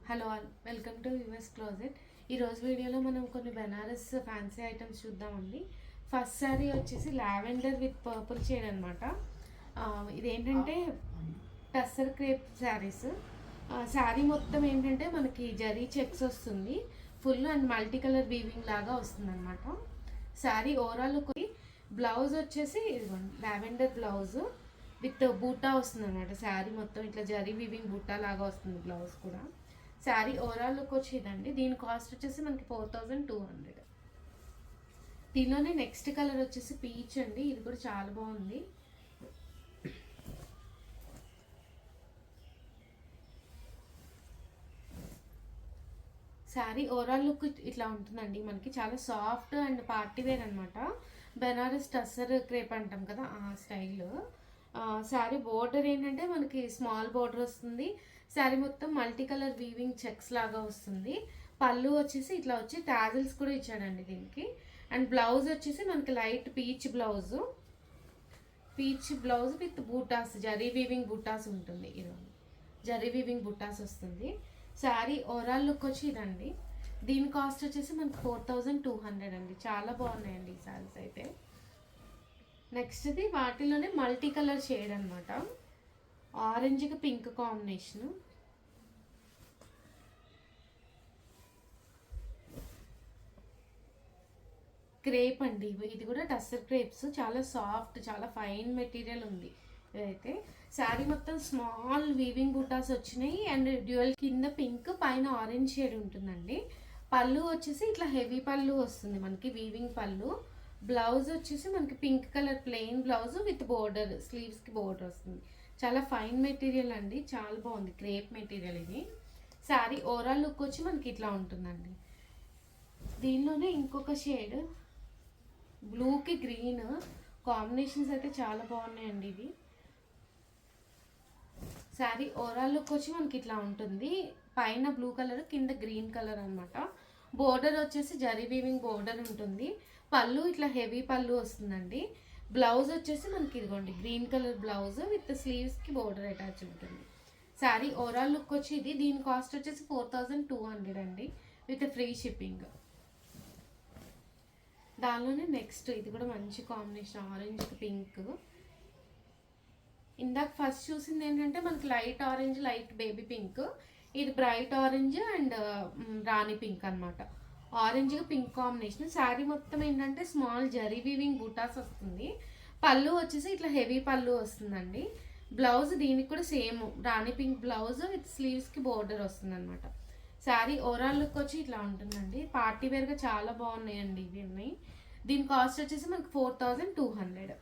Hello all, welcome to US closet. ఈరోజు వీడియోలో మనం కొన్ని బెనారస్ ఫ్యాన్సీ ఐటమ్స్ చూద్దామండి. ఫస్ట్ శారీ వచ్చేసి లావెండర్ విత్ పర్పుల్ షేడ్ అనమాట. ఇదేంటంటే టస్సర్ క్రేప్ శారీస్. శారీ మొత్తం ఏంటంటే మనకి జరీ చెక్స్ వస్తుంది, full and multi colour weaving లాగా వస్తుంది అనమాట. శారీ ఓవరాల్ బ్లౌజ్ వచ్చేసి లావెండర్ బ్లౌజ్ విత్ బూటా వస్తుంది అనమాట. శారీ మొత్తం ఇట్లా జరీ వీవింగ్ బూటా లాగా వస్తుంది బ్లౌజ్ కూడా. శారీ ఓవరాల్ లుక్ వచ్చేదండి. దీని కాస్ట్ వచ్చేసి మనకి 4200. దీనిలోనే నెక్స్ట్ కలర్ వచ్చేసి పీచ్ అండి. ఇది కూడా చాలా బాగుంది. శారీ ఓవరాల్ లుక్ ఇట్లా ఉంటుందండి. మనకి చాలా సాఫ్ట్ అండ్ పార్టీ వేర్ అనమాట. బెనారస్ టస్సర్ క్రేప్ అంటాం కదా, ఆ స్టైల్. శారీ బోర్డర్ ఏంటంటే మనకి స్మాల్ బోర్డర్ వస్తుంది. శారీ మొత్తం మల్టీ కలర్ వీవింగ్ చెక్స్ లాగా వస్తుంది. పళ్ళు వచ్చేసి ఇట్లా వచ్చి టాజిల్స్ కూడా ఇచ్చాడండి దీనికి. అండ్ బ్లౌజ్ వచ్చేసి మనకి light peach blouse with buttas, zari weaving buttas ఉంటుంది. ఈరోజు జరీ వీవింగ్ బూటాస్ వస్తుంది. శారీ ఓవరాల్ లుక్ వచ్చి ఇదండి. దీని కాస్ట్ వచ్చేసి మనకి 4200 అండి. చాలా బాగున్నాయండి ఈ శారీస్ అయితే. నెక్స్ట్ది వాటిలోనే మల్టీ కలర్ షేడ్ అనమాట. ఆరెంజ్కి పింక్ కాంబినేషన్. క్రేప్ అండి. ఇది కూడా టస్సర్ క్రేప్స్. చాలా సాఫ్ట్, చాలా ఫైన్ మెటీరియల్ ఉంది ఇదైతే. శారీ మొత్తం స్మాల్ వీవింగ్ బూటాస్ వచ్చినాయి అండ్ డ్యూయల్ కింద పింక్, పైన ఆరెంజ్ షేడ్ ఉంటుందండి. పళ్ళు వచ్చేసి ఇట్లా హెవీ పళ్ళు వస్తుంది మనకి, వీవింగ్ పళ్ళు. బ్లౌజ్ వచ్చేసి మనకి pink colour plain blouse with border, స్లీవ్స్కి బోర్డర్ వస్తుంది. చాలా ఫైన్ మెటీరియల్ అండి, చాలా బాగుంది. క్రేప్ మెటీరియల్ ఇది. శారీ ఓవరాల్ లుక్ వచ్చి మనకి ఇట్లా ఉంటుందండి. దీనిలోనే ఇంకొక షేడ్ బ్లూకి గ్రీన్ కాంబినేషన్స్ అయితే చాలా బాగున్నాయండి ఇవి. శారీ ఓవరాల్ లుక్ వచ్చి మనకి ఇట్లా ఉంటుంది. పైన బ్లూ కలర్, కింద గ్రీన్ కలర్ అనమాట. బోర్డర్ వచ్చేసి జరీ వీవింగ్ బోర్డర్ ఉంటుంది. పళ్ళు ఇట్లా హెవీ పళ్ళు వస్తుందండి. బ్లౌజ్ వచ్చేసి మనకి ఇదిగోండి గ్రీన్ కలర్ బ్లౌజ్ విత్ స్లీవ్స్కి బోర్డర్ అటాచ్ ఉంటుంది. శారీ ఓవరాల్ లుక్ వచ్చి ఇది. దీని కాస్ట్ వచ్చేసి 4200 అండి విత్ ఫ్రీ షిప్పింగ్. దానిలోనే నెక్స్ట్ ఇది కూడా మంచి కాంబినేషన్, ఆరెంజ్ పింక్. ఇందాక ఫస్ట్ చూసింది ఏంటంటే మనకి light orange, light baby pink. ఇది bright orange and rani pink అనమాట. ఆరెంజ్గా పింక్ కాంబినేషన్. శారీ మొత్తం ఏంటంటే స్మాల్ జరీ వీవింగ్ బూటాస్ వస్తుంది. పళ్ళు వచ్చేసి ఇట్లా హెవీ పళ్ళు వస్తుందండి. బ్లౌజ్ దీనికి కూడా same rani pink blouse with స్లీవ్స్కి బోర్డర్ వస్తుంది అనమాట. శారీ ఓవరాల్ లుక్ వచ్చి ఇట్లా ఉంటుందండి. పార్టీ వేర్గా చాలా బాగున్నాయండి ఇవన్నీ. దీని కాస్ట్ వచ్చేసి మనకి 4200.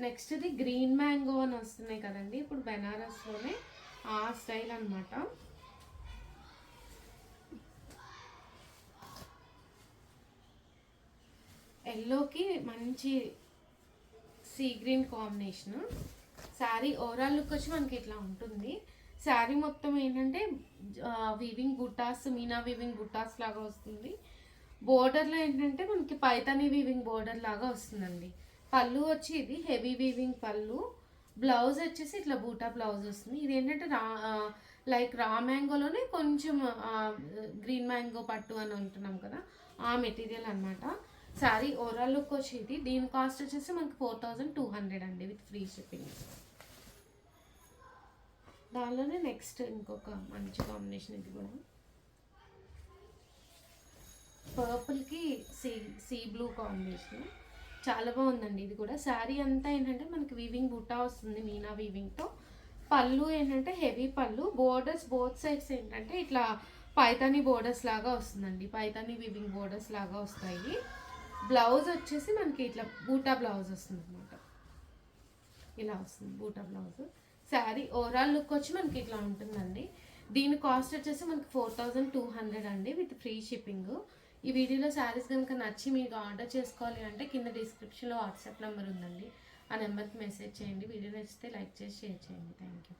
నెక్స్ట్ది గ్రీన్ మ్యాంగో అని వస్తున్నాయి కదండి ఇప్పుడు బెనారస్లోనే, ఆ స్టైల్ అనమాట. ఎల్లోకి మంచి sea green combination. Sari overall look వచ్చి మనకి ఇట్లా ఉంటుంది. శారీ మొత్తం ఏంటంటే వీవింగ్ బుటాస్, మీనా వీవింగ్ బుటాస్ లాగా వస్తుంది. బోర్డర్లో ఏంటంటే మనకి పైతానీ వీవింగ్ బోర్డర్ లాగా వస్తుందండి. పళ్ళు వచ్చి ఇది హెవీ వీవింగ్ పళ్ళు. బ్లౌజ్ వచ్చేసి ఇట్లా బూటా బ్లౌజ్ వస్తుంది. ఇది ఏంటంటే లైక్ రా మ్యాంగోలోనే కొంచెం గ్రీన్ మ్యాంగో పట్టు అని అంటున్నాం కదా, ఆ మెటీరియల్ అనమాట. శారీ ఓవరాల్ లుక్ వచ్చి ఇది. దీని కాస్ట్ వచ్చేసి మనకి 4200 అండి విత్ ఫ్రీ షిప్పింగ్. దానిలోనే నెక్స్ట్ ఇంకొక మంచి కాంబినేషన్, ఇది కూడా పర్పుల్కి సీ బ్లూ కాంబినేషన్. చాలా బాగుందండి ఇది కూడా. శారీ అంతా ఏంటంటే మనకి వీవింగ్ బుట్టా వస్తుంది, మీనా వీవింగ్తో. పళ్ళు ఏంటంటే హెవీ పళ్ళు. బోర్డర్స్ బోత్ సైడ్స్ ఏంటంటే ఇట్లా పైతానీ బోర్డర్స్ లాగా వస్తుందండి, పైతానీ వీవింగ్ బోర్డర్స్ లాగా వస్తాయి. బ్లౌజ్ వచ్చేసి మనకి ఇట్లా బూటా బ్లౌజ్ వస్తుంది అనమాట. ఇలా వస్తుంది బూటా బ్లౌజ్. శారీ ఓవరాల్ లుక్ వచ్చి మనకి ఇట్లా ఉంటుందండి. దీని కాస్ట్ వచ్చేసి మనకి 4200 అండి విత్ ఫ్రీ షిప్పింగ్. ఈ వీడియోలో శారీస్ కనుక నచ్చి మీకు ఆర్డర్ చేసుకోవాలి అంటే కింద డిస్క్రిప్షన్లో వాట్సాప్ నెంబర్ ఉందండి, ఆ నెంబర్కి మెసేజ్ చేయండి. వీడియో నచ్చితే లైక్ చేసి షేర్ చేయండి. Thank you.